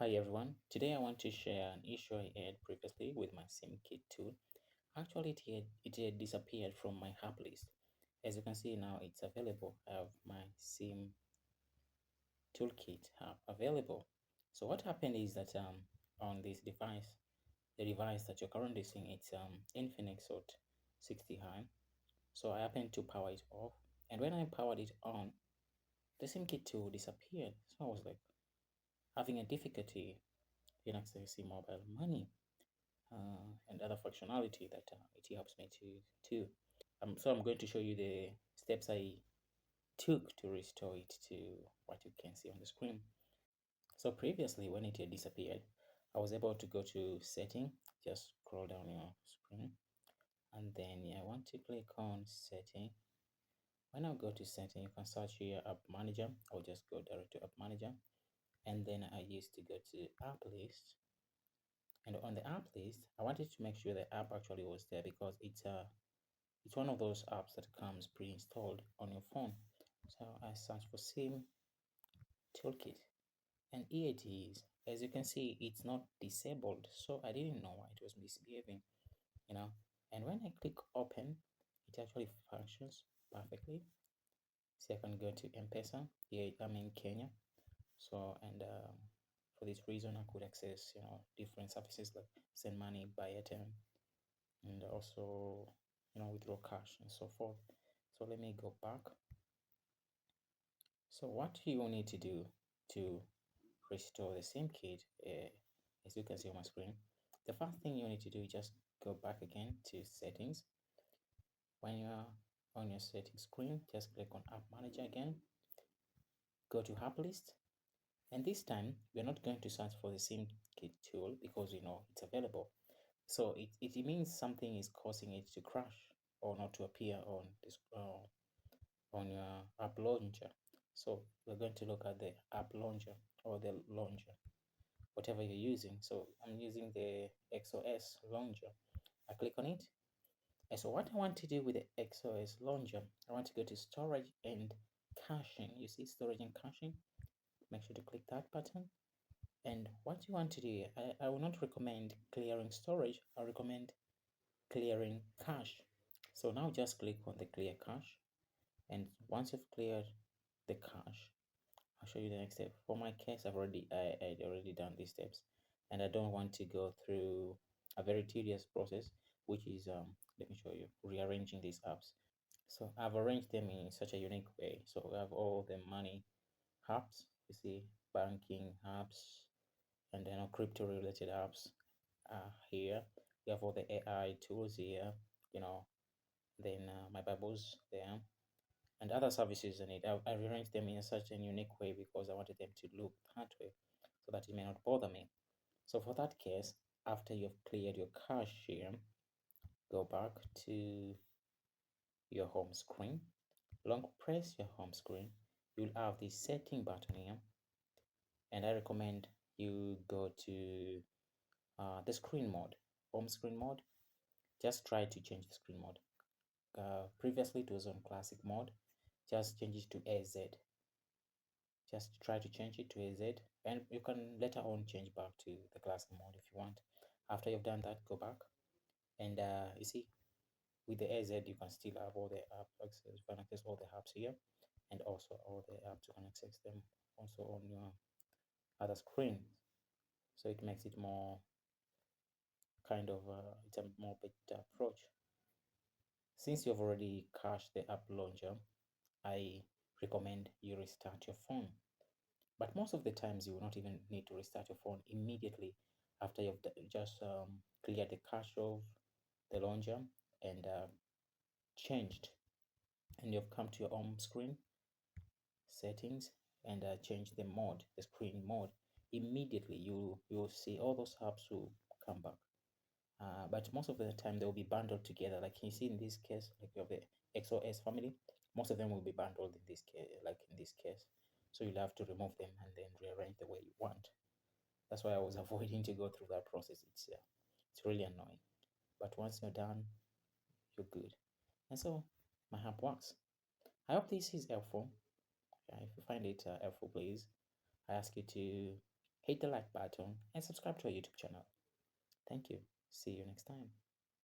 Hi everyone. Today I want to share an issue I had previously with my SIM kit tool. Actually, it had disappeared from my app list. As you can see now, it's available. I have my SIM toolkit app available. So what happened is that on this device, the device that you're currently seeing, it's Infinix Hot 60i. So I happened to power it off, and when I powered it on, the SIM kit tool disappeared. So I was like having a difficulty in accessing mobile money. And other functionality that it helps me to too. So I'm going to show you the steps I took to restore it to what you can see on the screen. So previously, when it had disappeared, I was able to go to setting, just scroll down your screen, and then I want to click on setting. When I go to setting, you can search here app manager. I'll just go direct to app manager, and then I used to go to app list. And on the app list, I wanted to make sure the app actually was there because it's one of those apps that comes pre-installed on your phone. So I search for SIM toolkit, and here it is. As you can see, it's not disabled, so I didn't know why it was misbehaving, you know. And when I click open, it actually functions perfectly. So I can go to M-Pesa. Here I'm in Kenya, so and for this reason I could access different services like send money, buy airtime, and also withdraw cash and so forth. So let me go back. So what you need to do to restore the SIM kit, as you can see on my screen, the first thing you need to do is just go back again to settings. When you are on your settings screen, just click on app manager again, go to app list, and this time we're not going to search for the SIM kit tool because it's available. So it means something is causing it to crash or not to appear on this on your app launcher. So we're going to look at the app launcher or the launcher, whatever you're using. So I'm using the XOS launcher. I click on it. And so what I want to do with the XOS launcher, I want to go to storage and caching. You see storage and caching? Make sure to click that button. And what you want to do, I will not recommend clearing storage. I recommend clearing cache. So now just click on the clear cache. And once you've cleared the cache, I'll show you the next step. For my case, I'd already done these steps, and I don't want to go through a very tedious process, which is let me show you, rearranging these apps. So I've arranged them in such a unique way. So we have all the money apps, you see, banking apps, and then crypto related apps here. We have all the AI tools here, you know, then my Bibles there, and other services in it. I rearranged them in such a unique way because I wanted them to look that way so that it may not bother me. So for that case, after you've cleared your cache here, go back to your home screen. Long press your home screen. You'll have the setting button here, and I recommend you go to the screen mode, home screen mode. Just try to change the screen mode. Previously it was on classic mode. Just change it to AZ. Just try to change it to AZ, and you can later on change back to the classic mode if you want. After you've done that, go back, and you see with the AZ you can still have all the app access. You can access all the apps here, and also all the apps you can access them also on your other screen. So it makes it more kind of it's a more better approach. Since you've already cached the app launcher, I recommend you restart your phone. But most of the times you will not even need to restart your phone immediately after you've just cleared the cache of the launcher and changed, and you've come to your home screen settings and change the mode, the screen mode. Immediately you'll see all those apps will come back. But most of the time they will be bundled together. Like you see in this case, like you have the XOS family, most of them will be bundled in this case, like in this case. So you'll have to remove them and then rearrange the way you want. That's why I was avoiding to go through that process. It's really annoying. But once you're done, you're good. And so my app works. I hope this is helpful. If you find it helpful, please, I ask you to hit the like button, and subscribe to our YouTube channel. Thank you. See you next time.